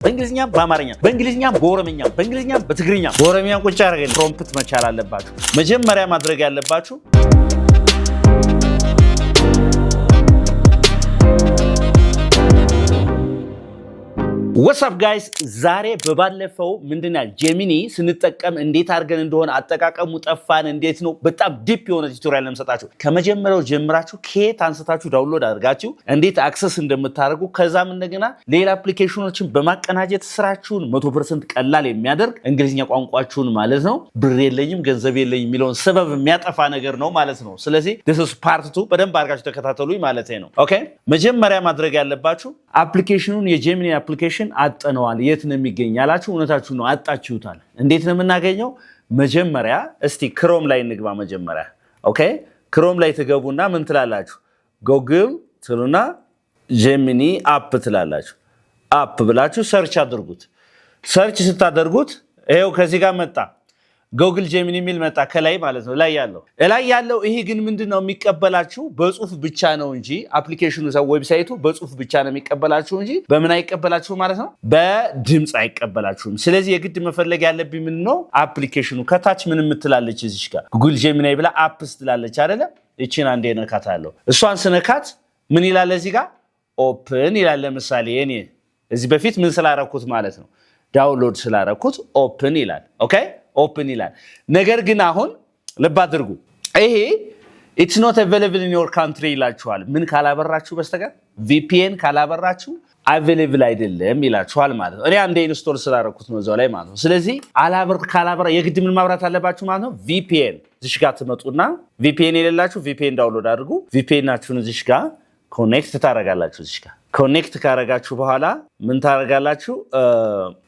በእንግሊዝኛ በአማርኛ በእንግሊዝኛ በኦሮምኛ በእንግሊዝኛ በትግርኛ በኦሮምኛ ቁጭ አድርገን ፕሮምፕት መቻል አለባችሁ። መጀመሪያ ማድረግ ያለባችሁ What's up guys? ዛሬ በባለፈው ምንድነው ጄሚኒ ስንጠቀም እንዴት አድርገን እንደሆነ አጠቃቀሙ ጠፋን እንዴት ነው በጣም ዲፕ የሆነ ቱቶሪያል ለምሰጣችሁ ከመጀመሪያው ጀምራችሁ ከየት አንስታችሁ ዳውንሎድ አድርጋችሁ እንዴት አክሰስ እንደምታደርጉ ከዛም እንደገና ሌላ አፕሊኬሽኖችን በማቀናጀት ስራችሁን 100% ቀላል የሚያደርግ እንግሊዝኛ ቋንቋችሁን ማለት ነው ብር የለኝም ገንዘብ የለኝም የሚለውን ሰበብ የሚያጠፋ ነገር ነው ማለት ነው። ስለዚህ this is part 2 በደንብ አድርጋችሁ ተከታተሉኝ ማለት ነው። ኦኬ መጀመሪያ ማድረግ ያለባችሁ አፕሊኬሽኑን የጄሚኒ አፕሊኬሽን አጠነዋል የት ነው የሚገኝ ያላችሁ እውነታችሁ ነው አጣችሁታል። እንዴት ነው የምናገኘው? መጀመሪያ እስቲ ክሮም ላይ እንግባ መጀመሪያ። ኦኬ ክሮም ላይ ትገቡና ምን ትላላችሁ? ጉግል ትሉና ጄሚኒ አፕ ትላላችሁ። አፕ ብላችሁ ሰርች አድርጉት። ሰርች ስታደርጉት ይሄው ከዚህ ጋር መጣ ጉግል ጄሚኒ ሚል መጣ ከላይ ማለት ነው ላይ ያለው ይሄ ግን ምንድነው የሚቀበላችሁ በጽሁፍ ብቻ ነው እንጂ አፕሊኬሽኑ ዌብሳይቱ በጽሁፍ ብቻ ነው የሚቀበላችሁ እንጂ በምን አይቀበላችሁ ማለት ነው በድምጽ አይቀበላችሁም። ስለዚህ የግድ መፈለግ ያለብኝ ምን ነው አፕሊኬሽኑ ከታች ምን ምትላለች እዚህ ጋር ጉግል ጄሚኒ ብላ አፕስ ትላለች አይደለ? እቺን አንዴ ነካታለሁ። እሷን ስነካት ምን ይላል እዚህ ጋር ኦፕን ይላል። ለምሳሌ እኔ እዚህ በፊት ምን ስላረኩት ማለት ነው ዳውንሎድ ስላረኩት ኦፕን ይላል። ኦኬ ኦፕን ይላል። ነገር ግን አሁን ልብ አድርጉ ይሄ it's not available in your country ይላችኋል። ምን ካላበራችሁ በስተቀር VPN ካላበራችሁ available አይደለም ይላችኋል ማለት ነው። እኔ አንዴ ኢንስቶል ስላደረኩት ነው እዛው ላይ ማለት ነው። ስለዚህ ካላበራ የግድ ምን ማብራት አለባችሁ ማለት ነው VPN እዚህ ጋር ትመጡና VPN የሌላችሁ VPN ዳውንሎድ አድርጉ። VPN ናችሁን እዚህ ጋር ኮኔክት ታደርጋላችሁ። እዚህ ጋር ኮኔክት ካደረጋችሁ በኋላ ምን ታደርጋላችሁ?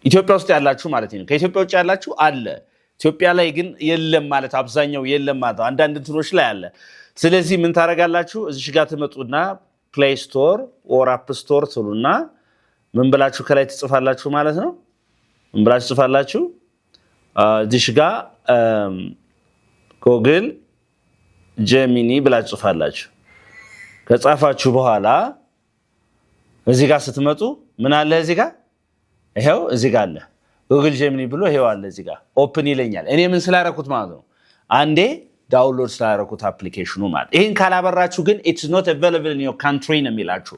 ኢትዮጵያ ውስጥ ያላችሁ ማለት ነው። ከኢትዮጵያ ውጭ ያላችሁ አለ ኢትዮጵያ ላይ ግን የለም ማለት አብዛኛው የለም ማለት አንዳንድ እንትኖች ላይ አለ። ስለዚህ ምን ታደርጋላችሁ? እዚህ ጋር ትመጡና ፕሌይ ስቶር ኦር አፕ ስቶር ትሉና ምን ብላችሁ ከላይ ትጽፋላችሁ ማለት ነው። ምን ብላችሁ ትጽፋላችሁ? እዚህ ጋር ጉግል ጄሚኒ ብላችሁ ትጽፋላችሁ። ከጻፋችሁ በኋላ እዚህ ጋር ስትመጡ ምን አለ እዚህ ጋር ይሄው እዚህ ጋር አለ ጉግል ጄሚኒ ብሎ ይሄው አለ እዚህ ጋር ኦፕን ይለኛል። እኔ ምን ስላደረኩት ማለት ነው አንዴ ዳውንሎድ ስላደረኩት አፕሊኬሽኑ ማለት። ይሄን ካላበራችሁ ግን it's not available in your country ነው የሚላችሁ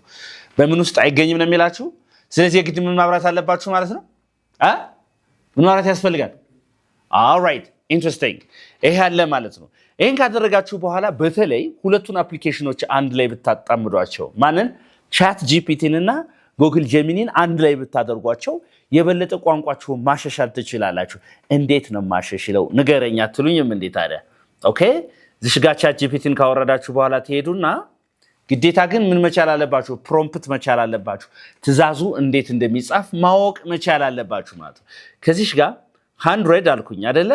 በምን ውስጥ አይገኝም ነው የሚላችሁ። ስለዚህ የግድ ምን ማብራት አለባችሁ ማለት ነው ምን ማብራት ያስፈልጋል? alright interesting ይሄ አለ ማለት ነው። ይሄን ካደረጋችሁ በኋላ በተለይ ሁለቱን አፕሊኬሽኖች አንድ ላይ ብታጣምዷቸው ማንን ቻት ጂፒቲን እና ጉግል ጄሚኒን አንድ ላይ ብታደርጓቸው የበለጠ ቋንቋችሁን ማሻሻል ትችላላችሁ። እንዴት ነው ማሻሽለው ንገረኛ ትሉኝም እንዴት ታዲያ? ኦኬ እዚህ ጋር ቻት ጂፒቲን ካወረዳችሁ በኋላ ትሄዱና ግዴታ ግን ምን መቻል አለባችሁ? ፕሮምፕት መቻል አለባችሁ። ትእዛዙ እንዴት እንደሚጻፍ ማወቅ መቻል አለባችሁ ማለት ነው። ከዚህ ጋር 100 አልኩኝ አይደለ?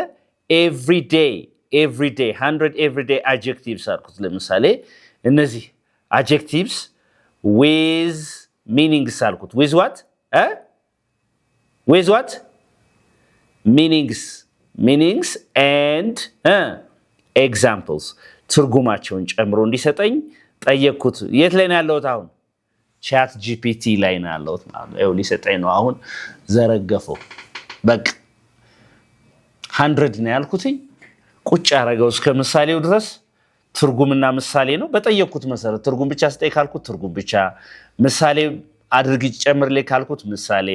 every day 100 everyday adjectives አልኩት። ለምሳሌ እነዚህ adjectives with meanings አልኩት። with what meanings and examples ትርጉማቸውን ጨምሮ እንዲሰጠኝ ጠየቅኩት። የት ላይ ነው ያለሁት አሁን? ቻት ጂፒቲ ላይ ነው ያለሁት ማለት ነው። ሊሰጠኝ ነው አሁን ዘረገፈው በቃ 100 ነው ያልኩትኝ ቁጭ ያረጋው እስከ ምሳሌው ድረስ ትርጉምና ምሳሌ ነው። በጠየቅኩት መሰረት ትርጉም ብቻ ስጠይ ካልኩት ትርጉም ብቻ ምሳሌ አድርግ ጨምርልኝ ካልኩት ምሳሌ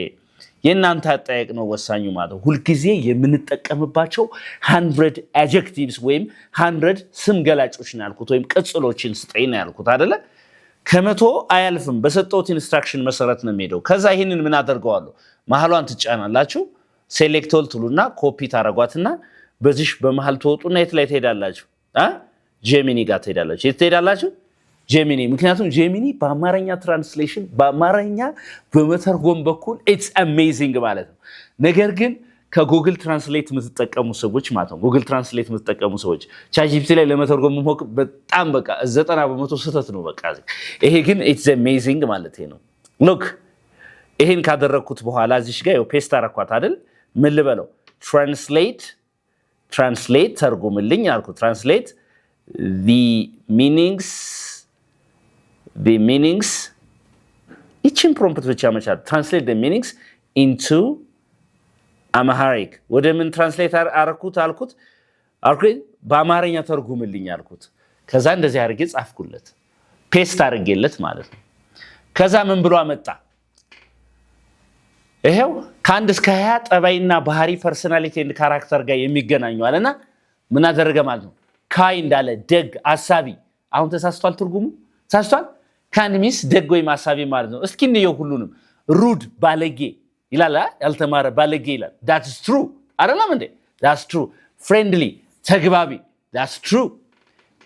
የናንተ አጠያየቅ ነው ወሳኙ ማለት ሁሉ ጊዜ የምንጠቀምባቸው 100 adjectives ወይም 100 ስም ገላጮች ነው ያልኩት ወይም ቅጽሎችን ስጠይ ነው ያልኩት አይደለ? ከመቶ አያልፍም። በሰጠሁት ኢንስትራክሽን መሰረት ነው የሚሄደው። ከዛ ይሄንን ምን አደርገዋለሁ? መሐሏን ትጫናላችሁ ሴሌክት ኦል ትሉና ኮፒ ታረጓትና በዚህ በመሃል ተወጡና የት ላይ ትሄዳላችሁ? ጄሚኒ ጋር ትሄዳላችሁ። የት ትሄዳላችሁ? ጄሚኒ። ምክንያቱም ጄሚኒ በአማርኛ ትራንስሌሽን በአማርኛ በመተርጎም በኩል it's amazing ማለት ነው። ነገር ግን ከጉግል ትራንስሌት የምትጠቀሙ ሰዎች ማለት ነው ጉግል ትራንስሌት የምትጠቀሙ ሰዎች ቻት ጂፒቲ ላይ ለመተርጎም ሞክ በጣም በቃ 90% ስህተት ነው በቃ። ይሄ ግን it's amazing ማለት ነው። look ይሄን ካደረኩት በኋላ እዚህ ጋር ፔስት አረኳት አይደል? ምን ልበለው? ትራንስሌት ተርጉምልኝ አልኩ። ትራንስሌት the meanings ይችን ፕሮምፕት ብቻ መቻል translate the meanings into Amharic ወደ ምን ትራንስሌት አልኩት በአማርኛ ተርጉምልኝ አልኩት። ከዛ እንደዚህ አድርጌ ጻፍኩለት ፔስት አድርጌለት ማለት ነው። ከዛ ምን ብሎ አመጣ? ይሄው ከአንድ እስከ 20 ጠባይና ባህሪ ፐርሰናሊቲ ኤንድ ካራክተር ጋር የሚገናኙ አለና ምን አደረገ ማለት ነው? ካይንድ አለ ደግ አሳቢ። አሁን ተሳስቷል፣ ትርጉሙ ተሳስቷል። ካይንድ ሚንስ ደግ ወይም አሳቢ ማለት ነው። እስኪ እንየው ሁሉንም። ሩድ ባለጌ ይላል፣ ያልተማረ ባለጌ ይላል። that's true አይደለም እንዴ? that's true። friendly ተግባቢ that's true።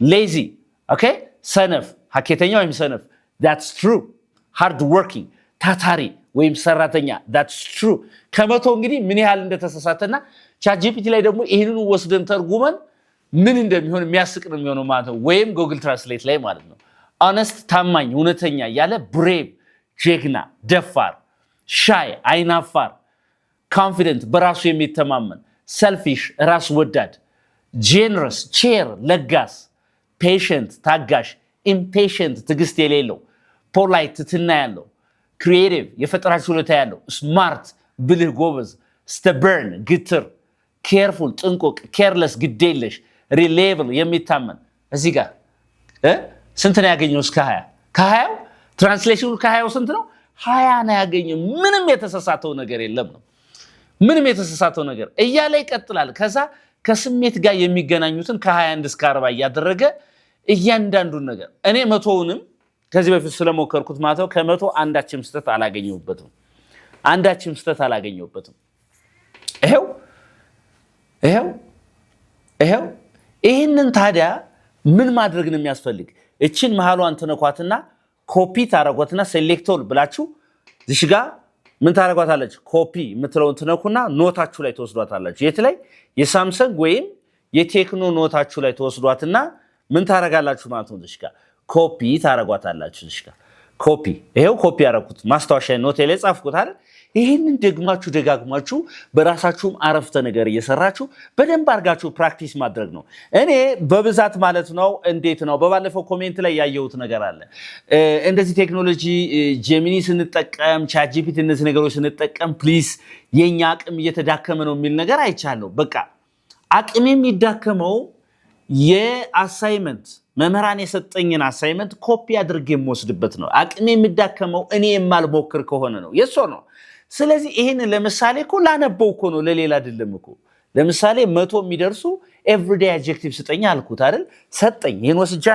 lazy ኦኬ ሰነፍ ሀኬተኛ ወይም ሰነፍ that's true። hard working ታታሪ ወይም ሰራተኛ that's true። ከመቶ እንግዲህ ምን ያህል እንደተሳሳተና ቻትጂፒቲ ላይ ደግሞ ይሄንን ወስደን ተርጉመን ምን እንደሚሆን የሚያስቅ ነው የሚሆነው ማለት ነው። ወይም ጉግል ትራንስሌት ላይ ማለት ነው። honest ታማኝ እውነተኛ ያለ brave ጀግና ደፋር ሻይ አይናፋር confident በራሱ የሚተማመን selfish ራስ ወዳድ generous ቼር ለጋስ patient ታጋሽ impatient ትግስት የሌለው polite ትትና ያለው creative የፈጠራ ችሎታ ያለው smart ብልህ ጎበዝ stubborn ግትር careful ጥንቁቅ careless ግዴለሽ reliable የሚታመን እዚህ ጋር ስንት ነው ያገኘው? እስከ 20 ከ20 ትራንስሌሽኑ ከ20 ስንት ነው? 20 ነው ያገኘው። ምንም የተሳሳተው ነገር የለም ነው። ምንም የተሳሳተው ነገር እያለ ይቀጥላል። ከዛ ከስሜት ጋር የሚገናኙትን ከ21 እስከ 40 እያደረገ እያንዳንዱን ነገር እኔ መቶውንም ከዚህ በፊት ስለሞከርኩት ማለት ነው ከመቶ አንዳችም ስተት አላገኘሁበትም። አንዳችም ስተት አላገኘሁበትም። ይሄው ይሄንን ታዲያ ምን ማድረግ ነው የሚያስፈልግ? እቺን መሃሏን ተነኳትና ኮፒ ታረጓትና ሴሌክቶል ብላችሁ እዚህ ጋር ምን ታረጓታለች? ኮፒ የምትለውን ትነኩና ኖታችሁ ላይ ተወስዷታላችሁ። የት ላይ? የሳምሰንግ ወይም የቴክኖ ኖታችሁ ላይ ተወስዷትና ምን ታረጋላችሁ ማለት ነው? እዚህ ጋር ኮፒ ታረጓታላችሁ። እዚህ ጋር ኮፒ ይሄው ኮፒ ያረኩት ማስታወሻ ኖት ላይ ጻፍኩት አይደል? ይሄንን ደግማችሁ ደጋግማችሁ በራሳችሁም አረፍተ ነገር እየሰራችሁ በደንብ አድርጋችሁ ፕራክቲስ ማድረግ ነው። እኔ በብዛት ማለት ነው እንዴት ነው በባለፈው ኮሜንት ላይ ያየሁት ነገር አለ። እንደዚህ ቴክኖሎጂ ጄሚኒ ስንጠቀም ቻትጂፒቲ እነዚህ ነገሮች ስንጠቀም ፕሊዝ የኛ አቅም እየተዳከመ ነው የሚል ነገር አይቻለሁ። በቃ አቅም የሚዳከመው የአሳይመንት መምህራን የሰጠኝን አሳይመንት ኮፒ አድርጌ የምወስድበት ነው። አቅም የሚዳከመው እኔ የማልሞክር ከሆነ ነው። የሶ ነው። ስለዚህ ይሄን ለምሳሌ እኮ ላነበው እኮ ነው ለሌላ አይደለም እኮ። ለምሳሌ 100 የሚደርሱ ኤቭሪዴይ አድጀክቲቭ ስጠኝ አልኩት አይደል? ሰጠኝ። ይሄን ወስጃ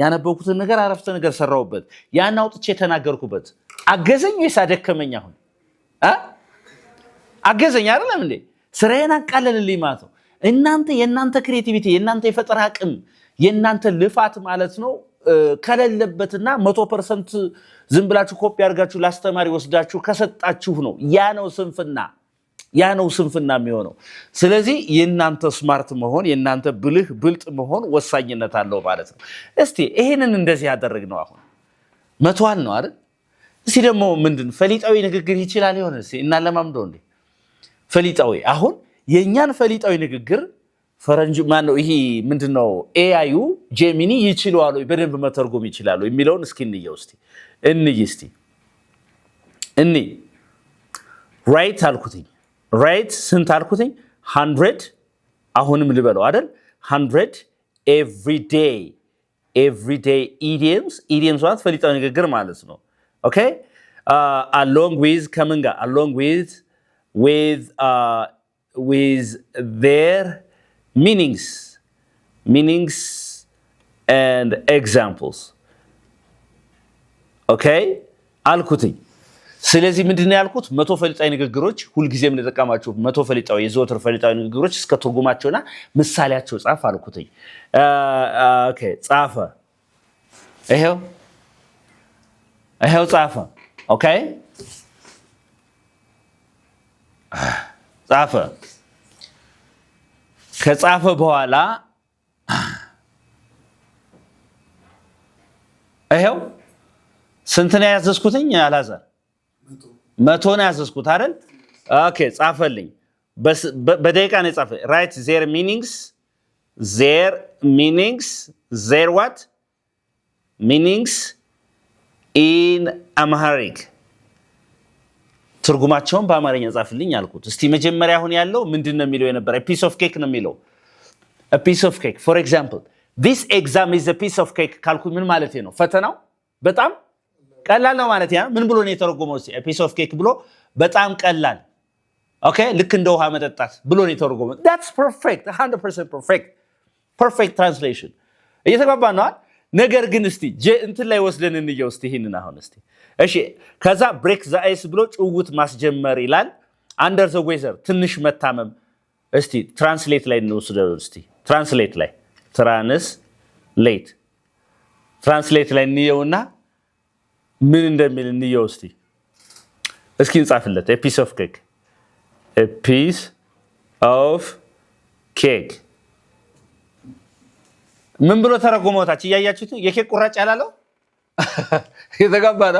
ያነበብኩትን ነገር አረፍተ ነገር ሰራውበት፣ ያን አውጥቼ ተናገርኩበት። አገዘኝ ወይስ አደከመኝ? አሁን አገዘኝ አይደለም እንዴ? ስራዬን አቃለልልኝ ማለት ነው። እናንተ የእናንተ ክሬቲቪቲ የእናንተ የፈጠራ አቅም የእናንተ ልፋት ማለት ነው ከሌለበትና 100% ዝም ብላችሁ ኮፒ አድርጋችሁ ላስተማሪ ወስዳችሁ ከሰጣችሁ ነው ያ ነው ስንፍና የሚሆነው። ስለዚህ የእናንተ ስማርት መሆን የእናንተ ብልህ ብልጥ መሆን ወሳኝነት አለው ማለት ነው። እስቲ ይሄንን እንደዚህ ያደረግነው አሁን መቷን ነው አይደል? እስቲ ደግሞ ምንድን ፈሊጣዊ ንግግር ይችላል ይሆን? እስቲ እና ለማምደው እንዴ ፈሊጣዊ አሁን የኛን ፈሊጣዊ ንግግር ፈረንጅ ማን ነው ይሄ ምንድነው ኤአዩ ጄሚኒ ይችላል ወይ በደንብ መተርጎም ይችላል ወይ የሚለውን እስኪ እንየው። እስቲ ራይት አልኩትኝ። ራይት ስንት አልኩትኝ? 100 አሁንም ልበለው አይደል? 100 ኤቭሪዴይ ኢዲየምስ ማለት ፈሊጣዊ ንግግር ማለት ነው። ኦኬ along with ከምን ጋር along with their meanings and examples. Okay አልኩትኝ። ስለዚህ ምንድነው ያልኩት? 100 ፈሊጣዊ ንግግሮች ሁልጊዜም ለተጠቀማችሁ 100 ፈሊጣዊ የዘወትር ፈሊጣዊ ንግግሮች እስከ ትርጉማቸውና ምሳሌያቸው ጻፍ አልኩትኝ። ኦኬ ጻፈ። ይሄው ጻፈ። ኦኬ ጻፈ። ከጻፈ በኋላ ይሄው ስንት ነው ያዘዝኩትኝ? አላዛር 100 ነው ያዘዝኩት አይደል? ኦኬ ጻፈልኝ። በደቂቃ ነው ጻፈ። ራይት their meanings their what meanings in Amharic ትርጉማቸውን በአማርኛ ጻፍልኝ አልኩት። እስቲ መጀመሪያ አሁን ያለው ምንድነው የሚለው የነበረ piece of cake ነው የሚለው a piece of cake for example this exam is a piece of cake ካልኩ ምን ማለት ነው ፈተናው በጣም ቀላል ነው ማለት ያ ምን ብሎ ነው የተረጎመው a piece of cake ብሎ በጣም ቀላል ኦኬ ልክ እንደ ውሃ መጠጣት ብሎ ነው የተረጎመው that's perfect 100% perfect translation እየተግባባ ነው ነገር ግን እስቲ እንትን ላይ ወስደን እንየው እስቲ ይሄንን አሁን እስቲ እሺ ከዛ break the ice ብሎ ጭውውት ማስጀመር ይላል under the weather ትንሽ መታመም እስቲ translate ላይ እንወስደው እስቲ translate ላይ እንየውና ምን እንደሚል እንየው እስቲ እስኪ እንጻፍለት a piece of cake ምን ብሎ ተረጎመውታች ያያችሁት የኬክ ቁራጭ ያላለው የተጋባና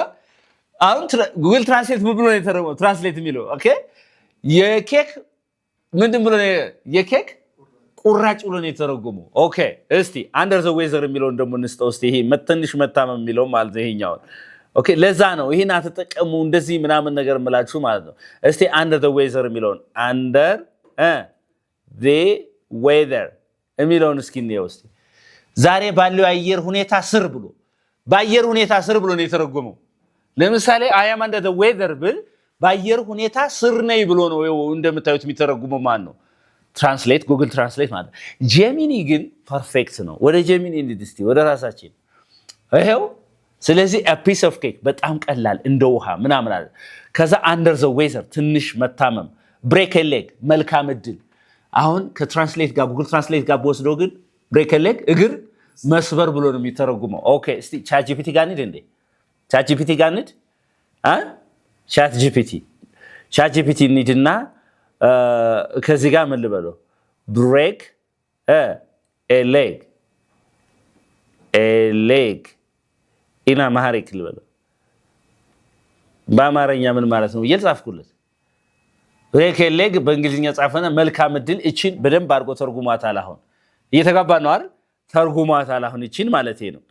አሁን ጉግል ትራንስሌት ምን ብሎ ነው የተረጎመው ትራንስሌት የሚለው ኦኬ የኬክ ምንድን ብሎ ነው የኬክ ቁራጭ ብሎ ነው የተረጎመው ኦኬ እስቲ under the weather የሚለውን ደግሞ እንስጠው እስቲ ይሄ ትንሽ መታመም የሚለው ማለት ይሄኛው ኦኬ ለዛ ነው ይሄን አትጠቀሙ እንደዚህ ምናምን ነገር መላችሁ ማለት ነው እስቲ under the weather የሚለውን under the weather የሚለውን እስኪ እንየው እስቲ ዛሬ ባለው አየር ሁኔታ ስር ብሎ በአየር ሁኔታ ስር ብሎ ነው የተረጎመው ለምሳሌ I am under the weather ብል በአየር ሁኔታ ስር ነኝ ብሎ ነው እንደምታዩት የሚተረጉመው ማን ነው ትራንስሌት ጉግል ትራንስሌት ማለት ጄሚኒ ግን ፐርፌክት ነው ወደ ጄሚኒ እንድስቲ ወደ ራሳችን ይሄው ስለዚህ a piece of cake በጣም ቀላል እንደ ውሃ ምናምን አለ ከዛ under the weather ትንሽ መታመም break a leg መልካም እድል አሁን ከትራንስሌት ጋር ጉግል ትራንስሌት ጋር ወስዶ ግን break a leg እግር መስበር ብሎ ነው የሚተረጉመው ኦኬ እስቲ ChatGPT ጋር እንዴ ChatGPT ጋር እንዴ ChatGPT እንሂድና ከዚህ ጋር ምን ልበለው break a leg ኢና ማሐሪክ ልበለው በአማርኛ ምን ማለት ነው ይልጻፍኩለት break a leg በእንግሊዝኛ ጻፈና መልካም እድል እቺን በደንብ አድርጎ ተርጉማታል አሁን እየተጋባ ነው አይደል ተርጉማታል አሁን እቺን ማለት ነው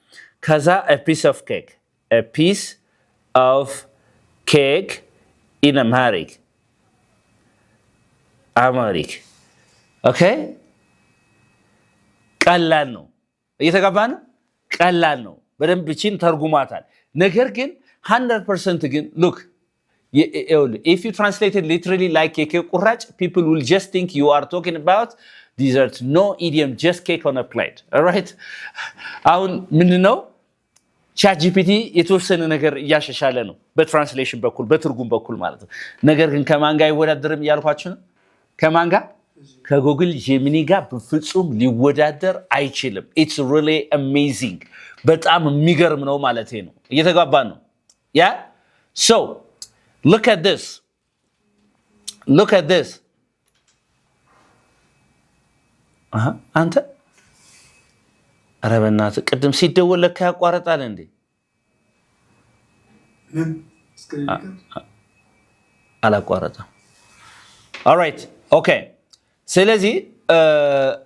ከዛ a piece of cake in Amharic ኦኬ ቀላል ነው እየተጋባ ነው ቀላል ነው በደንብ እቺን ተርጉማታል ነገር ግን 100% ግን look if you translate it literally like a cake ቁራጭ people will just think you are talking about dessert no idiom just cake on a plate all right አሁን ምንድነው ChatGPT የተወሰነ ነገር ያሻሻለ ነው በትራንስሌሽን በኩል በትርጉም በኩል ማለት ነው ነገር ግን ከማን ጋር ይወዳደርም ያልኳችሁ ነው ከማን ጋር ከጉግል ጄሚኒ ጋር በፍጹም ሊወዳደር አይችልም it's really amazing በጣም የሚገርም ነው ማለት ነው እየተጋባን ነው yeah so look at this አንተ አረበናት ቅድም ሲደወል ለካ ያቋርጣል እንዴ አላቋረጠም all right okay ስለዚህ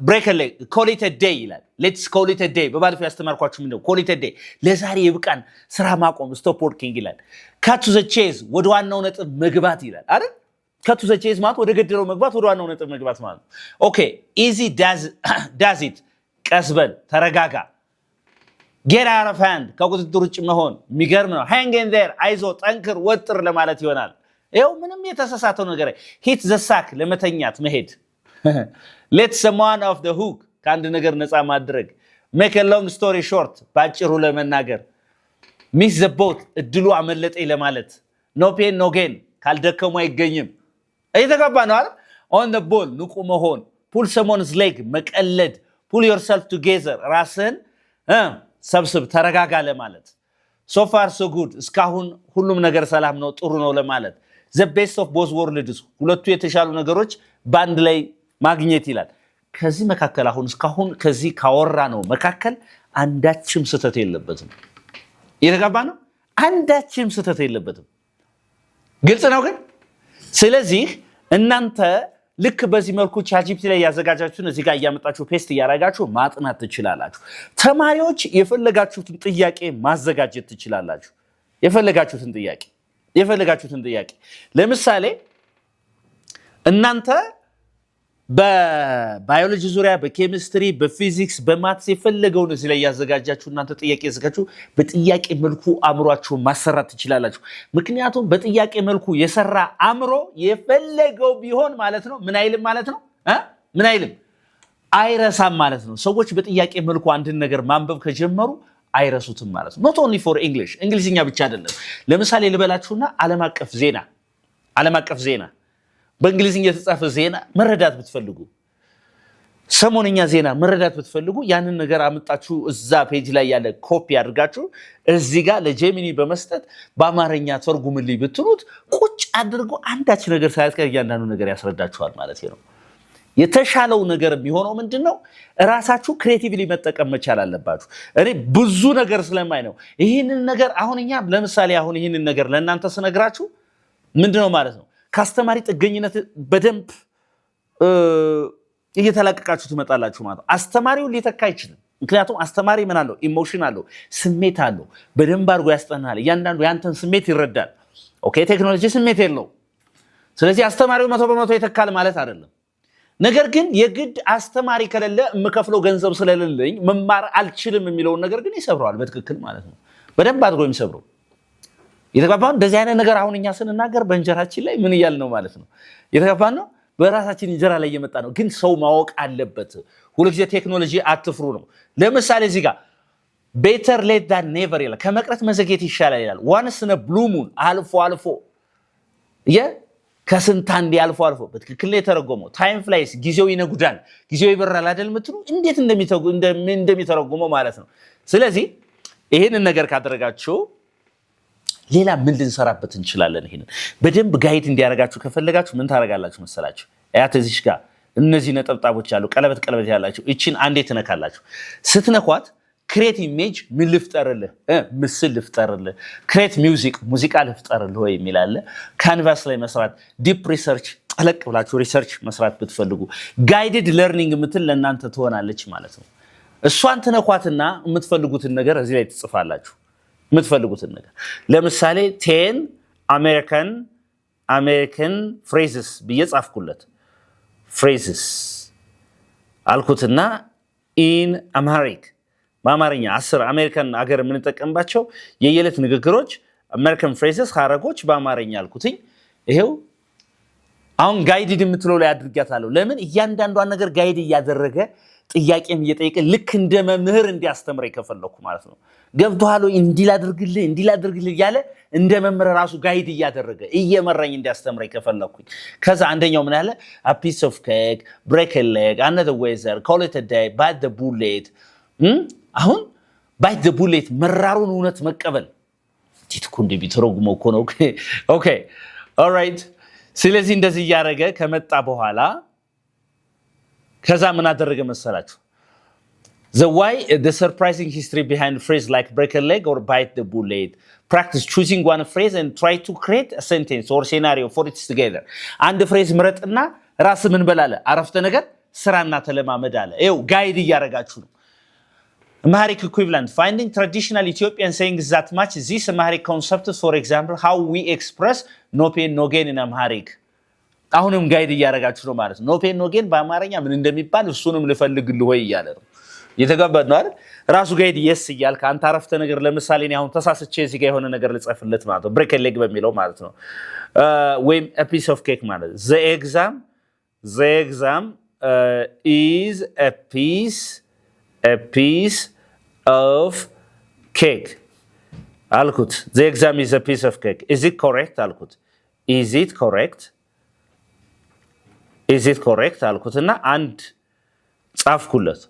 break a leg call it a day ይላል let's call it a day በባለፈው ያስተማርኳችሁ ምንድነው call it a day ለዛሬ ይብቃን ስራ ማቆም stop working ይላል cut to the chase ወደ ዋናው ነጥብ መግባት ይላል አይደል cut to the chase ማለት ወደ ገደለው መግባት ወደ ዋናው ነጥብ መግባት ማለት okay easy does it ቀስበል ተረጋጋ get out of hand ከቁጥጥር ውጭ መሆን የሚገርም ነው hang in there አይዞ ጠንክር ወጥር ለማለት ይሆናል ይሄው ምንም የተሳሳተው ነገር hit the sack ለመተኛት መሄድ let someone off the hook ካንድ ነገር ነፃ ማድረግ make a long story short ባጭሩ ለመናገር miss the boat እድሉ አመለጠኝ ለማለት no pain no gain ካልደከሙ አይገኝም እየተጋባ ነው አይደል on the ball ንቁ መሆን pull someone's leg መቀለድ pull yourself together ራስን ሰብስብ ተረጋጋ ለማለት so far so good እስካሁን ሁሉም ነገር ሰላም ነው ጥሩ ነው ለማለት the best of both worlds ሁለቱ የተሻሉ ነገሮች ባንድ ላይ ማግኘት ይላል ከዚህ መካከል አሁን እስካሁን ከዚህ ካወራ ነው መካከል አንዳችም ስተት የለበትም ይረጋባ ነው አንዳችም ስተት የለበትም ግልጽ ነው ግን ስለዚህ እናንተ ልክ በዚህ መልኩ ChatGPT ላይ ያዘጋጃችሁን እዚህ ጋር ያመጣችሁ ፔስት ያረጋችሁ ማጥናት ትችላላችሁ ተማሪዎች የፈለጋችሁትን ጥያቄ ማዘጋጀት ትችላላችሁ የፈለጋችሁትን ጥያቄ የፈለጋችሁትን ጥያቄ ለምሳሌ እናንተ በባዮሎጂ ዙሪያ በኬሚስትሪ በፊዚክስ በማትስ የፈለገውን እዚህ ላይ ያዘጋጃችሁ እናንተ ጥያቄ ያዘጋጁ በጥያቄ መልኩ አእምሯችሁን ማሰራት ትችላላችሁ። ምክንያቱም በጥያቄ መልኩ የሰራ አእምሮ የፈለገው ቢሆን ማለት ነው ምን አይልም ማለት ነው ምን አይልም አይረሳም ማለት ነው። ሰዎች በጥያቄ መልኩ አንድን ነገር ማንበብ ከጀመሩ አይረሱትም ማለት ነው። not only for English እንግሊዝኛ ብቻ አይደለም። ለምሳሌ ልበላችሁና ዓለም አቀፍ ዜና በእንግሊዝኛ የተጻፈ ዜና መረዳት ብትፈልጉ ሰሞንኛ ዜና መረዳት ብትፈልጉ ያንን ነገር አመጣችሁ እዛ ፔጅ ላይ ያለ ኮፒ አድርጋችሁ እዚህ ጋር ለጄሚኒ በመስጠት በአማርኛ ተርጉምልኝ ብትሉት ቁጭ አድርጎ አንዳች ነገር ሳያስቀር እያንዳንዱ ነገር ያስረዳችኋል ማለት ነው። የተሻለው ነገር የሚሆነው ምንድነው? ራሳችሁ ክሬቲቭሊ መጠቀም መቻል አለባችሁ። እኔ ብዙ ነገር ስለማይ ነው ይሄንን ነገር አሁንኛ ለምሳሌ አሁን ይሄንን ነገር ለእናንተ ስነግራችሁ ምንድነው ማለት ነው ካስተማሪ ጥገኝነት በደንብ እየተላቀቃችሁ ትመጣላችሁ ማለት ነው። አስተማሪውን ሊተካ አይችልም። ምክንያቱም አስተማሪ ምን አለው? ኢሞሽን አለው፣ ስሜት አለው። በደንብ አድርጎ ያስጠናል። እያንዳንዱ ያንተን ስሜት ይረዳል። ኦኬ ቴክኖሎጂ ስሜት የለው። ስለዚህ አስተማሪው 100% ይተካል ማለት አይደለም። ነገር ግን የግድ አስተማሪ ከሌለ የምከፍለው ገንዘብ ስለሌለኝ መማር አልችልም የሚለውን ነገር ግን ይሰብረዋል በትክክል ማለት ነው። በደንብ አድርጎ የሚሰብረው የተቀባን እንደዚህ አይነት ነገር አሁን እኛ ስንናገር በእንጀራችን ላይ ምን እያልን ነው ማለት ነው? የተቀባን ነው በራሳችን እንጀራ ላይ እየመጣ ነው። ግን ሰው ማወቅ አለበት። ሁልጊዜ ቴክኖሎጂ አትፍሩ ነው። ለምሳሌ እዚህ ጋር ቤተር ሌት ዳን ኔቨር ይላል። ከመቅረት መዘግየት ይሻላል ይላል። ዋንስ ኢን አ ብሉ ሙን አልፎ ከስንት አንዴ አልፎ በትክክል ነው የተረጎመው። ታይም ፍላይስ ጊዜው ይነጉዳል፣ ጊዜው ይበራል አይደል የምትሉ እንዴት እንደሚተረጎመው ማለት ነው። ስለዚህ ይሄንን ነገር ካደረጋችሁ ሌላ ምን ልንሰራበት እንችላለን? ይሄንን በደንብ ጋይድ እንዲያረጋችሁ ከፈለጋችሁ ምን ታረጋላችሁ መሰላችሁ? አያት እዚህ ጋር እነዚህ ነጠብጣቦች አሉ፣ ቀለበት ያላችሁ እቺን አንዴ ትነካላችሁ። ስትነኳት ክሬት ኢሜጅ ምን ልፍጠርልህ? ምስል ልፍጠርልህ። ክሬት ሙዚቃ ልፍጠርልህ ወይ የሚላለ ካንቫስ ላይ መስራት፣ ዲፕ ሪሰርች ጠለቅ ብላችሁ ሪሰርች መስራት ብትፈልጉ ጋይድድ ለርኒንግ ምትል ለእናንተ ትሆናለች ማለት ነው። እሷን ትነኳትና የምትፈልጉትን ነገር እዚህ ላይ ትጽፋላችሁ። የምትፈልጉትን ነገር ለምሳሌ 10 አሜሪካን ፍሬዝስ ብዬ ጻፍኩለት። ፍሬዝስ አልኩትና ኢን አምሃሪክ በአማርኛ 10 አሜሪካን አገር የምንጠቀምባቸው የየዕለት ንግግሮች አሜሪካን ፍሬዝስ ሐረጎች በአማርኛ አልኩትኝ። ይሄው አሁን ጋይድድ የምትለው ላይ አድርጋታለሁ። ለምን እያንዳንዷን ነገር ጋይድ እያደረገ ጥያቄም እየጠየቀ ልክ እንደ መምህር እንዲያስተምረኝ ከፈለኩ ማለት ነው። ገብቶሃል ወይ? እንዲላድርግልህ እያለ እንደ መምህር ራሱ ጋይድ እያደረገ እየመራኝ እንዲያስተምረኝ ከፈለኩኝ ከዛ አንደኛው ምን ያለ a piece of cake, break a leg, another weather, call it a day, bite the bullet አሁን bite the bullet መራሩን እውነት መቀበል ቲትኩ እንደሚተረጉመው እኮ ነው። ኦኬ ኦልራይት። ስለዚህ እንደዚህ እያደረገ ከመጣ በኋላ ከዛ ምን አደረገ መሰላችሁ? the surprising history behind a phrase like break a leg or bite the bullet. Practice choosing one phrase and try to create a sentence or scenario for it together. አንድ ፍሬዝ ምረጥና ራስ ምን በላለ አረፍተ ነገር ስራና ተለማመድ አለ። ይኸው ጋይድ እያደረጋችሁ ነው። Amharic equivalent. Finding traditional Ethiopian sayings that match this Amharic concept. For example, how we express no pain no gain in Amharic. አሁንም ጋይድ እያደረጋችሁ ነው ማለት ነው። ኖ ፔን ኖ ጌን በአማርኛ ምን እንደሚባል እሱንም ልፈልግልህ ወይ እያለ ነው። የተጋባድ ነው አይደል? ራሱ ጋይድ የስ እያልክ አንተ አረፍተ ነገር ለምሳሌ እኔ አሁን ተሳስቼ እዚህ ጋር የሆነ ነገር ልጽፍለት ማለት ነው። ብሬክ ሌግ በሚለው ማለት ነው። ወይም a piece of cake ማለት the exam is a piece of cake አልኩት። the exam is a piece of cake. is it correct አልኩት። is it correct አልኩትና አንድ ጻፍኩለት።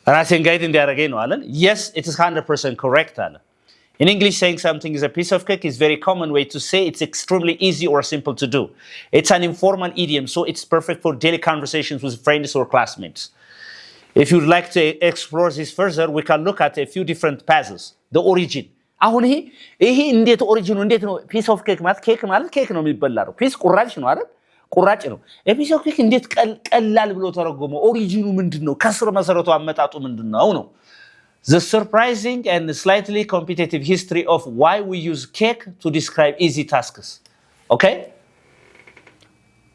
ራሴን ጋይድ እንዲያደርገኝ ነው አለን። yes it is 100% correct አለ። in English saying something is a piece of cake is very common way to say it's extremely easy or simple to do. It's an informal idiom so it's perfect for daily conversations with friends or classmates. If you'd like to explore this further we can look at a few different paths. The origin አሁን ይሄ እንዴት ኦሪጂኑ እንዴት ነው? ፒስ ኦፍ ኬክ ማለት ኬክ ነው የሚበላው። ፒስ ቁራጭ ነው አይደል? ቁራጭ ነው። ፒስ ኦፍ ኬክ እንዴት ቀላል ብሎ ተረጎመው? ኦሪጂኑ ምንድነው? ከስር መሰረቱ አመጣጡ ምንድነው ነው። The surprising and slightly competitive history of why we use cake to describe easy tasks. Okay?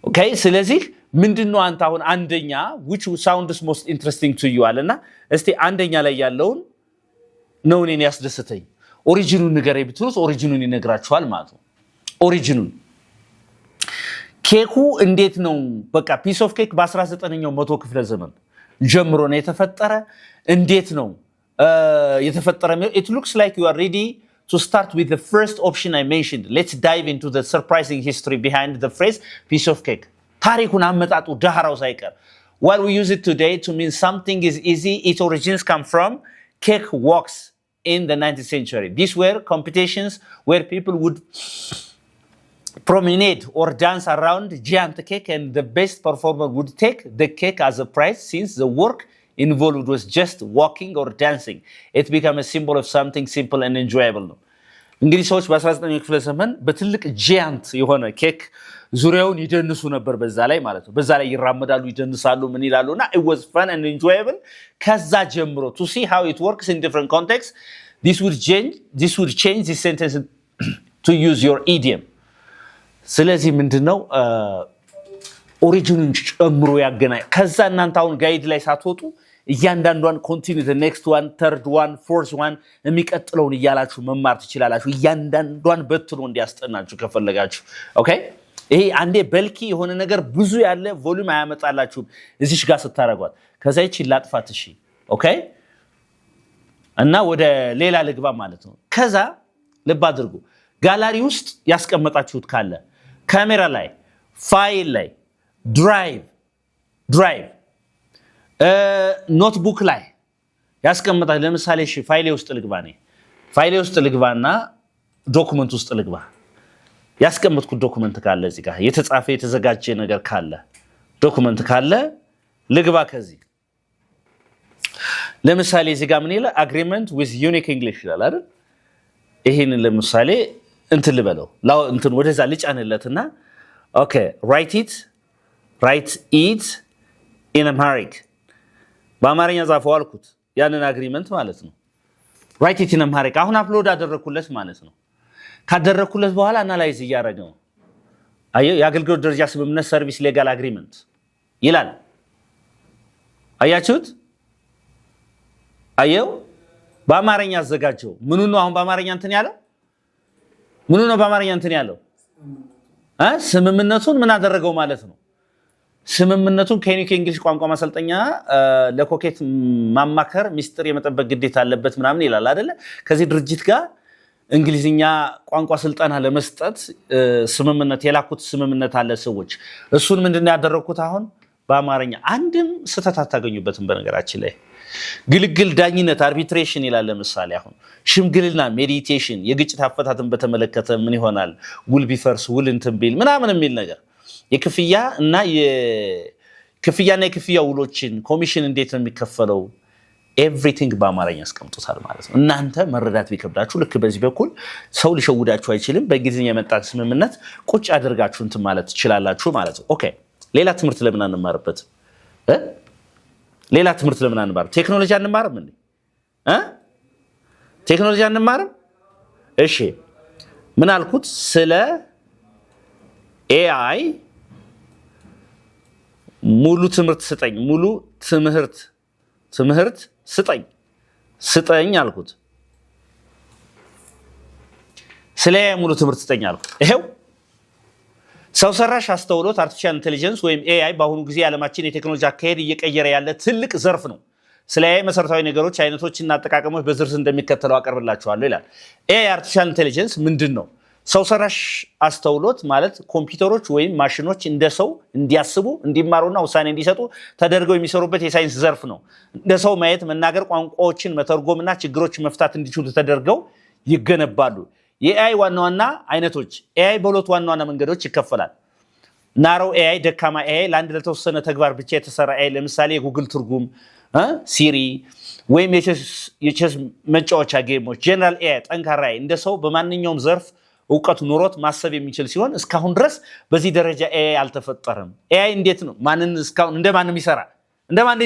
Okay, ስለዚህ ምንድነው አንተ አሁን አንደኛ which sounds most interesting to you አለና እስቲ አንደኛ ላይ ያለውን ነው እኔን ያስደስተኝ ኦሪጂኑን ንገረኝ ብትሉት ኦሪጂኑን ይነግራችኋል ማለት ነው ኦሪጂኑን ኬኩ እንዴት ነው በቃ piece of cake በ19ኛው መቶ ክፍለ ዘመን ጀምሮ ነው የተፈጠረ እንዴት ነው የተፈጠረ it looks like you are ready to start with the first option I mentioned. Let's dive into the surprising history behind the phrase piece of cake. ታሪኩን አመጣጡ ዳህራው ሳይቀር While we use it today to mean something is easy, its origins come from cake walks in the 19th century. These were competitions where people would promenade or dance around giant cake and the best performer would take the cake as a prize since the work involved was just walking or dancing. It became a symbol of something simple and enjoyable. እንግዲህ ሰዎች በ19ኛው ክፍለ ዘመን በትልቅ ጂያንት የሆነ ኬክ ዙሪያውን ይደንሱ ነበር በዛ ላይ ማለት ነው በዛ ላይ ይራመዳሉ ይደንሳሉ ምን ይላሉና it was fun and enjoyable ከዛ ጀምሮ to see how it works in different contexts this would change this sentence to use your idiom ስለዚህ ምንድነው ኦሪጂኑን ጨምሮ ያገናኝ ከዛ እናንተ አሁን ጋይድ ላይ ሳትወጡ እያንዳንዷን ኮንቲኒው the next one third one fourth one የሚቀጥለውን ይያላችሁ መማር ትችላላችሁ እያንዳንዷን በትሮ እንዲያስጠናችሁ ከፈለጋችሁ ኦኬ ይሄ አንዴ በልኪ የሆነ ነገር ብዙ ያለ ቮሊዩም አያመጣላችሁ እዚሽ ጋር ስታረጓት ከዛ ይቺ ላጥፋት እሺ ኦኬ እና ወደ ሌላ ልግባ ማለት ነው ከዛ ልብ አድርጉ ጋላሪ ውስጥ ያስቀመጣችሁት ካለ ካሜራ ላይ ፋይል ላይ ድራይቭ ኖትቡክ ላይ ያስቀመጣ ለምሳሌ እሺ ፋይሌ ውስጥ ልግባና ዶክመንት ውስጥ ልግባ ያስቀመጥኩት ዶክመንት ካለ እዚህ ጋር የተጻፈ የተዘጋጀ ነገር ካለ ዶክመንት ካለ ልግባ ከዚህ ለምሳሌ እዚህ ጋር ምን ይላል agreement with unique english ይላል አይደል ይሄን ለምሳሌ እንትን ልበለው እንትን ወደዛ ልጫንለትና ኦኬ write it in Amharic በአማርኛ ጻፈው አልኩት ያንን አግሪመንት ማለት ነው write it in Amharic አሁን አፕሎድ አደረኩለት ማለት ነው ካደረኩለት በኋላ አናላይዝ ያያረጋው አየው የአገልግሎት ደረጃ ስምምነት ሰርቪስ ሌጋል አግሪመንት ይላል አያችሁት አየው በአማርኛ አዘጋጀው ምኑ ነው አሁን በአማርኛ እንትን ያለው ስምምነቱን ምን አደረገው ማለት ነው ስምምነቱን ከዩኒክ እንግሊሽ ቋንቋ ማሰልጠኛ ለኮኬት ማማከር ሚስጥር የመጠበቅ ግዴታ አለበት ምናምን ይላል አይደለ ከዚህ ድርጅት ጋር እንግሊዝኛ ቋንቋ ስልጠና ለመስጠት ስምምነት የላኩት ስምምነት አለ ሰዎች እሱን ምንድነው ያደረኩት አሁን በአማርኛ አንድም ስተት አታገኙበትም በነገራችን ላይ ግልግል ዳኝነት አርቢትሬሽን ይላል ለምሳሌ አሁን ሽምግልና ሜዲቴሽን የግጭት አፈታትን በተመለከተ ምን ይሆናል ውል ቢፈርስ ውል እንትን ቢል ምናምን የሚል ነገር የክፍያና የክፍያ ውሎችን ኮሚሽን እንዴት ነው የሚከፈለው ኤቭሪቲንግ በአማርኛ አስቀምጦታል ማለት ነው እናንተ መረዳት ቢከብዳችሁ ልክ በዚህ በኩል ሰው ሊሸውዳችሁ አይችልም በእንግሊዝኛ የመጣ ስምምነት ቁጭ አድርጋችሁ እንትን ማለት ትችላላችሁ ማለት ነው ኦኬ ሌላ ትምህርት ለምን አንማርበት ቴክኖሎጂ አንማርም እንዴ ቴክኖሎጂ አንማርም እሺ ምን አልኩት ስለ AI ሙሉ ትምህርት ስጠኝ አልኩት ስለ AI ሙሉ ትምህርት ስጠኝ አልኩት ይሄው ሰው ሰራሽ አስተውሎት artificial intelligence ወይም AI በአሁኑ ጊዜ ዓለማችን የቴክኖሎጂ አካሄድ እየቀየረ ያለ ትልቅ ዘርፍ ነው ስለ AI መሰረታዊ ነገሮች አይነቶችና አጠቃቀሞች በዝርዝር እንደሚከተለው አቀርብላችኋለሁ ይላል AI artificial intelligence ምንድነው ሰው ሰራሽ አስተውሎት ማለት ኮምፒውተሮች ወይም ማሽኖች እንደ ሰው እንዲያስቡ እንዲማሩና ውሳኔ እንዲሰጡ ተደርገው የሚሰሩበት የሳይንስ ዘርፍ ነው እንደ ሰው ማየት መናገር ቋንቋዎችን መተርጎምና ችግሮችን መፍታት እንዲችሉ ተደርገው ይገነባሉ የAI ዋና አይነቶች AI በሁለት ዋና መንገዶች ይከፈላል ናሮው AI ደካማ AI ለአንድ ለተወሰነ ተግባር ብቻ የተሰራ AI ለምሳሌ የጉግል ትርጉም ሲሪ ወይም የቼስ መጫወቻ ጌሞች ጀነራል AI ጠንካራ AI እንደ ሰው በማንኛውም ዘርፍ እውቀት ኑሮት ማሰብ የሚችል ሲሆን እስካሁን ድረስ በዚህ ደረጃ AI አልተፈጠረም AI እንዴት ነው ማንን እስካሁን እንደማንም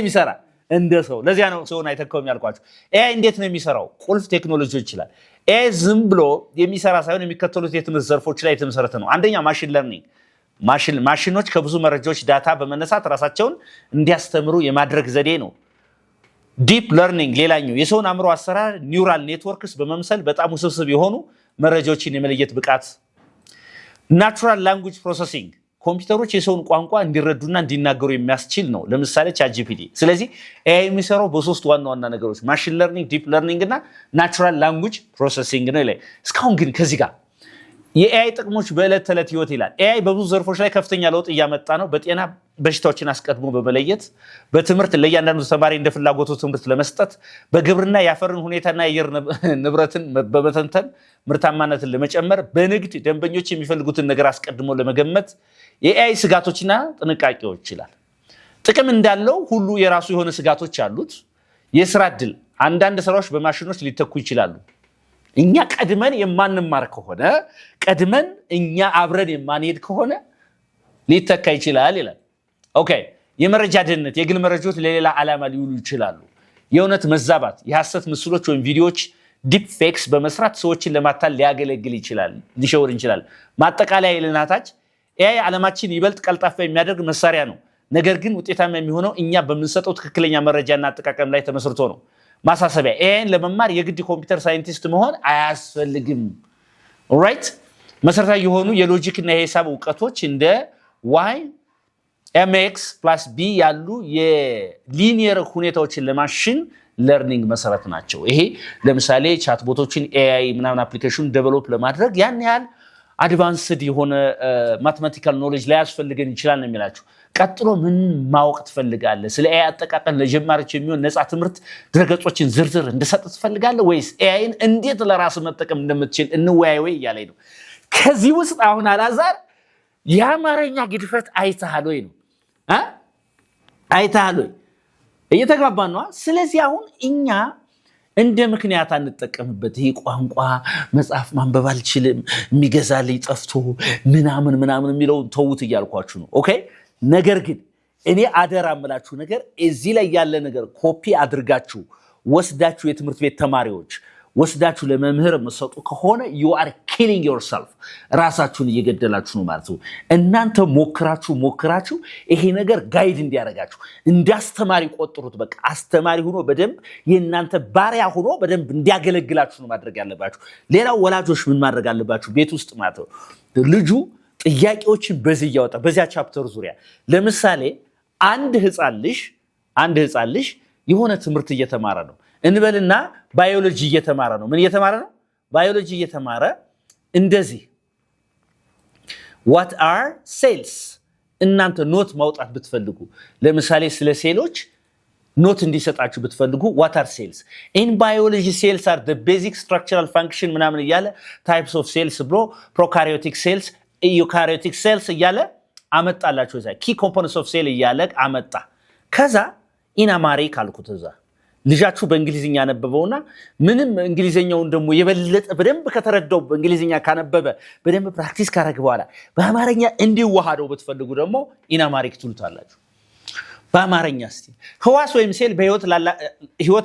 ይሰራ እንደ ሰው። ለዚያ ነው ሰውን አይተካውም ያልኳችሁ። ኤአይ እንዴት ነው የሚሰራው? ቁልፍ ቴክኖሎጂዎች ይችላል። ኤአይ ዝም ብሎ የሚሰራ ሳይሆን የሚከተሉት የትምህርት ዘርፎች ላይ የተመሰረተ ነው። አንደኛ ማሽን ለርኒንግ፣ ማሽኖች ከብዙ መረጃዎች ዳታ በመነሳት ራሳቸውን እንዲያስተምሩ የማድረግ ዘዴ ነው። ዲፕ ለርኒንግ ሌላኛው የሰውን አእምሮ አሰራር ኒውራል ኔትወርክስ በመምሰል በጣም ውስብስብ የሆኑ መረጃዎችን የመለየት ብቃት። ናቹራል ላንጉጅ ፕሮሰሲንግ ኮምፒውተሮች የሰውን ቋንቋ እንዲረዱና እንዲናገሩ የሚያስችል ነው። ለምሳሌ ቻትጂፒቲ። ስለዚህ ኤአይ የሚሰራው በሶስት ዋና ዋና ነገሮች ማሽን ለርኒንግ፣ ዲፕ ለርኒንግ እና ናቹራል ላንጉጅ ፕሮሰሲንግ ነው ይላል። እስካሁን ግን ከዚህ ጋር የኤአይ ጥቅሞች በዕለት ተዕለት ህይወት ይላል። ኤአይ በብዙ ዘርፎች ላይ ከፍተኛ ለውጥ እያመጣ ነው። በጤና በሽታዎችን አስቀድሞ በመለየት፣ በትምህርት ለእያንዳንዱ ተማሪ እንደ ፍላጎቱ ትምህርት ለመስጠት፣ በግብርና የአፈርን ሁኔታና የአየር ንብረትን በመተንተን ምርታማነትን ለመጨመር፣ በንግድ ደንበኞች የሚፈልጉትን ነገር አስቀድሞ ለመገመት፣ የኤአይ ስጋቶችና ጥንቃቄዎች ይላል። ጥቅም እንዳለው ሁሉ የራሱ የሆነ ስጋቶች አሉት። የስራ ዕድል አንዳንድ ስራዎች በማሽኖች ሊተኩ ይችላሉ። እኛ ቀድመን የማንማር ከሆነ ቀድመን እኛ አብረን የማንሄድ ከሆነ ሊተካ ይችላል ይላል። ኦኬ። የመረጃ ደህንነት የግል መረጃዎች ለሌላ ዓላማ ሊውሉ ይችላሉ። የእውነት መዛባት የሐሰት ምስሎች ወይም ቪዲዮዎች ዲፕ ፌክስ በመስራት ሰዎችን ለማታል ሊያገለግል ይችላል፣ ሊሸውር ይችላል። ማጠቃለያ ይልናታች ኤአይ ዓለማችን ይበልጥ ቀልጣፋ የሚያደርግ መሳሪያ ነው። ነገር ግን ውጤታማ የሚሆነው እኛ በምንሰጠው ትክክለኛ መረጃና አጠቃቀም ላይ ተመስርቶ ነው። ማሳሰቢያ ኤአይን ለመማር የግድ ኮምፒውተር ሳይንቲስት መሆን አያስፈልግም። ኦልራይት። መሰረታዊ የሆኑ የሎጂክ እና የሂሳብ እውቀቶች እንደ ዋይ ኤምኤክስ ፕላስ ቢ ያሉ የሊኒየር ሁኔታዎችን ለማሽን ለርኒንግ መሰረት ናቸው። ይሄ ለምሳሌ ቻትቦቶችን ኤአይ ምናምን አፕሊኬሽን ዴቨሎፕ ለማድረግ ያን ያህል አድቫንስድ የሆነ ማቴማቲካል ኖሌጅ ላይ ያስፈልገን ይችላል ነው የሚላችሁ። ቀጥሎ ምን ማወቅ ትፈልጋለህ? ስለ ኤአይ አጠቃቀም ለጀማሪዎች የሚሆን ነፃ ትምህርት ድረገጾችን ዝርዝር እንድሰጥ ትፈልጋለህ ወይስ ኤአይን እንዴት ለራስ መጠቀም እንደምትችል እንወያይ ወይ እያለኝ ነው። ከዚህ ውስጥ አሁን አላዛር የአማርኛ ግድፈት አይተሃል ወይ ነው አይተሃል ወይ? እየተግባባን ነዋ። ስለዚህ አሁን እኛ እንደ ምክንያት አንጠቀምበት። ይሄ ቋንቋ መጽሐፍ ማንበብ አልችልም የሚገዛልኝ ጠፍቶ ምናምን የሚለውን ተውት እያልኳችሁ ነው። ኦኬ። ነገር ግን እኔ አደራ የምላችሁ ነገር እዚህ ላይ ያለ ነገር ኮፒ አድርጋችሁ ወስዳችሁ የትምህርት ቤት ተማሪዎች ወስዳችሁ ለመምህር የምትሰጡ ከሆነ you are killing yourself፣ ራሳችሁን እየገደላችሁ ነው ማለት ነው። እናንተ ሞክራችሁ ይሄ ነገር ጋይድ እንዲያደርጋችሁ እንዳስተማሪ ቆጥሩት። በቃ አስተማሪ ሆኖ በደንብ የእናንተ ባሪያ ሆኖ በደንብ እንዲያገለግላችሁ ነው ማድረግ ያለባችሁ። ሌላው ወላጆች ምን ማድረግ አለባችሁ? ቤት ውስጥ ማለት ነው ልጁ ጥያቄዎችን በዚህ እያወጣ በዚያ ቻፕተር ዙሪያ ለምሳሌ አንድ ህፃን ልጅ የሆነ ትምህርት እየተማረ ነው እንበልና ባዮሎጂ እየተማረ ነው። ምን እየተማረ ነው? ባዮሎጂ እየተማረ እንደዚህ what are cells እናንተ ኖት ማውጣት ብትፈልጉ ለምሳሌ ስለ ሴሎች ኖት እንዲሰጣችሁ ብትፈልጉ what are cells in biology cells are the basic structural function ምናምን እያለ types of cells ብሎ prokaryotic cells eukaryotic cells እያለ አመጣላችሁ። እዛ key components of cell እያለ አመጣ። ከዛ in amharic አልኩት። እዛ ልጃችሁ በእንግሊዝኛ ያነበበውና ምንም እንግሊዝኛውን ደግሞ የበለጠ በደንብ ከተረዳው በእንግሊዝኛ ካነበበ በደንብ ፕራክቲስ ካረግ በኋላ በአማርኛ እንዲዋሃደው ብትፈልጉ ደግሞ in amharic ትሉታላችሁ። በአማርኛ እስቲ ህዋስ ወይም ሴል በህይወት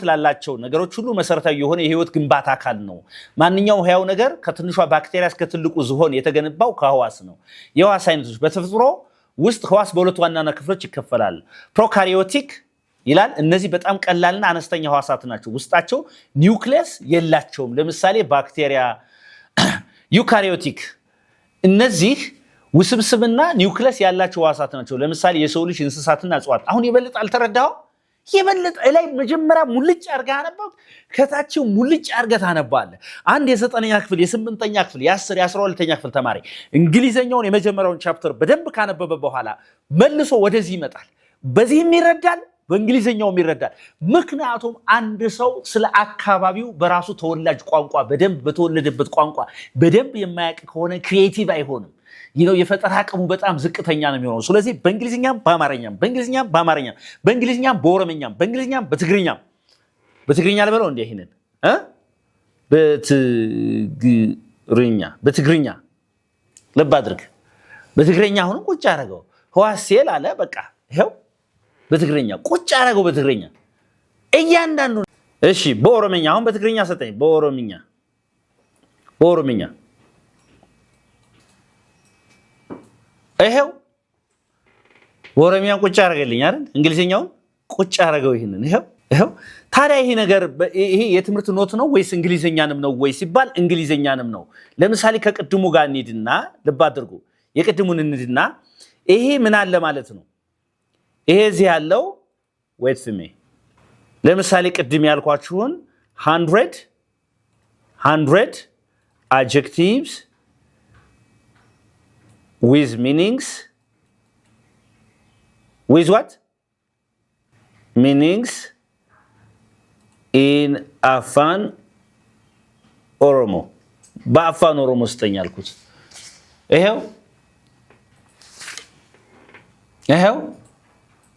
ላላቸው ነገሮች ሁሉ መሰረታዊ የሆነ የህይወት ግንባታ አካል ነው። ማንኛውም ህያው ነገር ከትንሿ ባክቴሪያ እስከ ትልቁ ዝሆን የተገነባው ከህዋስ ነው። የህዋስ አይነቶች በተፈጥሮ ውስጥ ህዋስ በሁለት ዋና ክፍሎች ይከፈላል። ፕሮካሪዮቲክ ይላል። እነዚህ በጣም ቀላልና አነስተኛ ህዋሳት ናቸው። ውስጣቸው ኒውክሊየስ የላቸውም። ለምሳሌ ባክቴሪያ። ዩካሪዮቲክ እነዚህ ውስብስብና ኒውክሊየስ ያላቸው ህዋሳት ናቸው። ለምሳሌ የሰው ልጅ፣ እንስሳትና እጽዋት። አሁን የበለጠ አልተረዳው? የበለጠ ላይ መጀመሪያ ሙልጭ አርጋ አነበብ፣ ከታችው ሙልጭ አርጋ ታነባለ። አንድ የ9ኛ ክፍል፣ የ8ኛ ክፍል፣ የ10 የ12ኛ ክፍል ተማሪ እንግሊዘኛውን የመጀመሪያውን ቻፕተር በደንብ ካነበበ በኋላ መልሶ ወደዚህ ይመጣል። በዚህም ይረዳል፣ በእንግሊዘኛውም ይረዳል። ምክንያቱም አንድ ሰው ስለ አካባቢው በራሱ ተወላጅ ቋንቋ በደንብ በተወለደበት ቋንቋ በደንብ የማያውቅ ከሆነ ክሪኤቲቭ አይሆንም። የፈጠራ አቅሙ በጣም ዝቅተኛ ነው የሚሆነው። ስለዚህ በእንግሊዝኛም በአማርኛም በእንግሊዝኛም በኦሮምኛም በእንግሊዝኛም በትግርኛ ልበለው እንዴ? ይሄንን በትግርኛ ልብ አድርግ። በትግርኛ አሁንም ቁጭ አደረገው። ህዋስ ሴል አለ። በቃ ይሄው በትግርኛ ቁጭ አደረገው። በትግርኛ እያንዳንዱ እሺ በኦሮምኛ አሁን በትግርኛ ሰጠኝ በኦሮምኛ ይሄው በኦሮምኛ ቁጭ አደረገልኝ አይደል እንግሊዘኛውን ቁጭ አደረገው ይሄው ታዲያ ይሄ ነገር ይሄ የትምህርት ኖት ነው ወይስ እንግሊዘኛንም ነው ወይ ሲባል እንግሊዘኛንም ነው ለምሳሌ ከቅድሙ ጋር እንሂድና ልብ አድርጉ የቅድሙን እንሂድና ይሄ ምን አለ ማለት ነው ይሄ እዚህ ያለው wait for me ለምሳሌ ቅድም ያልኳችሁን 100 adjectives with meanings with what meanings in Afan Oromo በአፋን ኦሮሞ ስተኛ ያልኩት ይሄው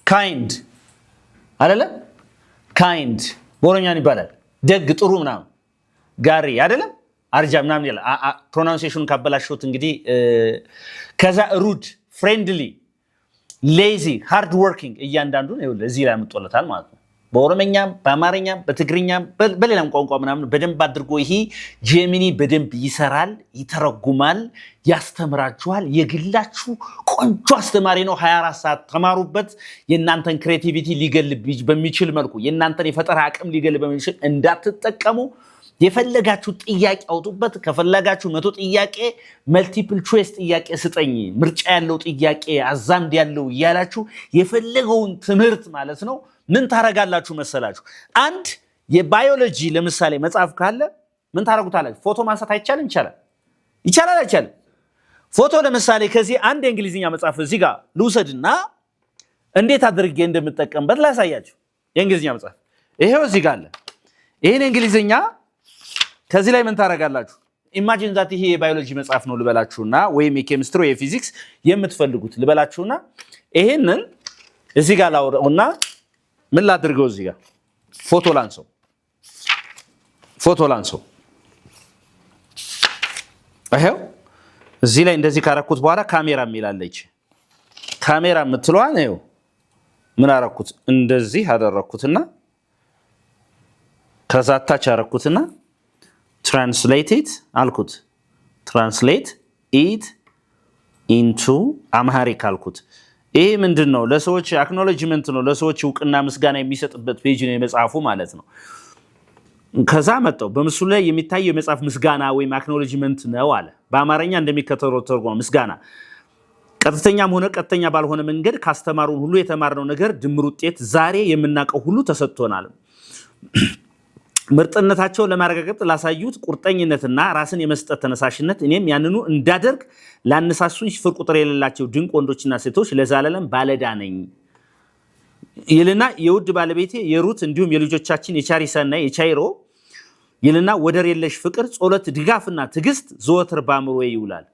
kind አይደለ kind በኦሮምኛ ይባላል ደግ ጥሩ ምናምን ጋሪ አይደለ አርጃ ምናምን ይላል ፕሮናንሲዬሽኑን ካበላሽሁት እንግዲህ ከዛ rude friendly lazy hard working እያንዳንዱን ይኸውልህ እዚህ ላይ አምጥቶለታል ማለት ነው በኦሮምኛም በአማርኛም በትግርኛም በሌላም ቋንቋ ምናምን በደንብ አድርጎ ይሄ ጄሚኒ በደንብ ይሰራል ይተረጉማል ያስተምራችኋል የግላችሁ ቆንጆ አስተማሪ ነው 24 ሰዓት ተማሩበት የእናንተን ክሬቲቪቲ ሊገልብ በሚችል መልኩ የእናንተን የፈጠራ አቅም ሊገልብ በሚችል እንዳትጠቀሙ የፈለጋችሁ ጥያቄ አውጡበት ከፈለጋችሁ 100 ጥያቄ መልቲፕል ቾይስ ጥያቄ ስጠኝ ምርጫ ያለው ጥያቄ አዛምድ ያለው ያላችሁ የፈለገውን ትምህርት ማለት ነው ምን ታረጋላችሁ መሰላችሁ አንድ የባዮሎጂ ለምሳሌ መጽሐፍ ካለ ምን ታረጉታላችሁ ፎቶ ማንሳት አይቻልም ይቻላል ፎቶ ለምሳሌ ከዚህ አንድ የእንግሊዝኛ መጽሐፍ እዚህ ጋር ልውሰድና እንዴት አድርጌ እንደምጠቀምበት ላሳያችሁ የእንግሊዝኛ መጽሐፍ ይሄው እዚህ ጋር አለ ይሄን እንግሊዝኛ ከዚህ ላይ ምን ታረጋላችሁ ኢማጂን ዛት ይሄ የባዮሎጂ መጽሐፍ ነው ልበላችሁና ወይም የኬሚስትሪ የፊዚክስ የምትፈልጉት ልበላችሁና ይሄንን እዚህ ጋር ላውራውና ምን ላድርገው እዚህ ጋር ፎቶ ላንሰው ይሄው እዚህ ላይ እንደዚህ ካረኩት በኋላ ካሜራ የሚላለች ካሜራ የምትለዋን ይሄው ምን አረኩት እንደዚህ አደረኩትና ከዛ ታች አረኩትና translate it into Amharic አልኩት ይሄ ምንድነው ለሰዎች አክኖሌጅመንት ነው ለሰዎች ዕውቅና ምስጋና የሚሰጥበት ፔጅ ነው የመጽሐፉ ማለት ነው ከዛ መጣው በምስሉ ላይ የሚታየው የመጽሐፍ ምስጋና ወይም አክኖሌጅመንት ነው አለ በአማርኛ እንደሚከተለው ተርጓም ምስጋና ቀጥተኛም ሆነ ቀጥተኛ ባልሆነ መንገድ ካስተማሩን ሁሉ የተማርነው ነገር ድምር ውጤት ዛሬ የምናቀው ሁሉ ተሰጥቶናል ምርጥነታቸው ለማረጋገጥ ላሳዩት ቁርጠኝነትና ራስን የመስጠት ተነሳሽነት እኔም ያንኑ እንዳደርግ ላነሳሱኝ ፍቅር ቁጥር የሌላቸው ድንቅ ወንዶችና ሴቶች ለዛለም ባለዳ ነኝ ይልና የውድ ባለቤቴ የሩት እንዲሁም የልጆቻችን የቻሪሳና የቻይሮ ይልና ወደር የለሽ ፍቅር ጸሎት ድጋፍና ትግስት ዘወትር ባምሮዬ ይውላል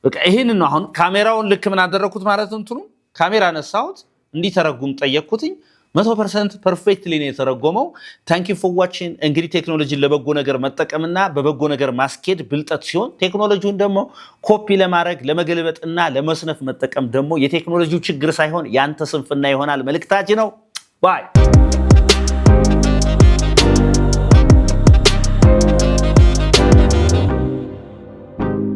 በቃ ይሄንን ነው አሁን ካሜራውን ልክ ምን አደረኩት ማለት ነው ካሜራ ነሳሁት እንዲተረጉም ጠየቅኩትኝ 100% ፐርፌክትሊ ነው የተረጎመው ታንክ ዩ ፎር ዋቺንግ እንግዲህ ቴክኖሎጂን ለበጎ ነገር መጠቀምና በበጎ ነገር ማስኬድ ብልጠት ሲሆን ቴክኖሎጂውን ደግሞ ኮፒ ለማድረግ ለመገልበጥና ለመስነፍ መጠቀም ደግሞ የቴክኖሎጂው ችግር ሳይሆን ያንተ ስንፍና ይሆናል መልእክታችን ነው ባይ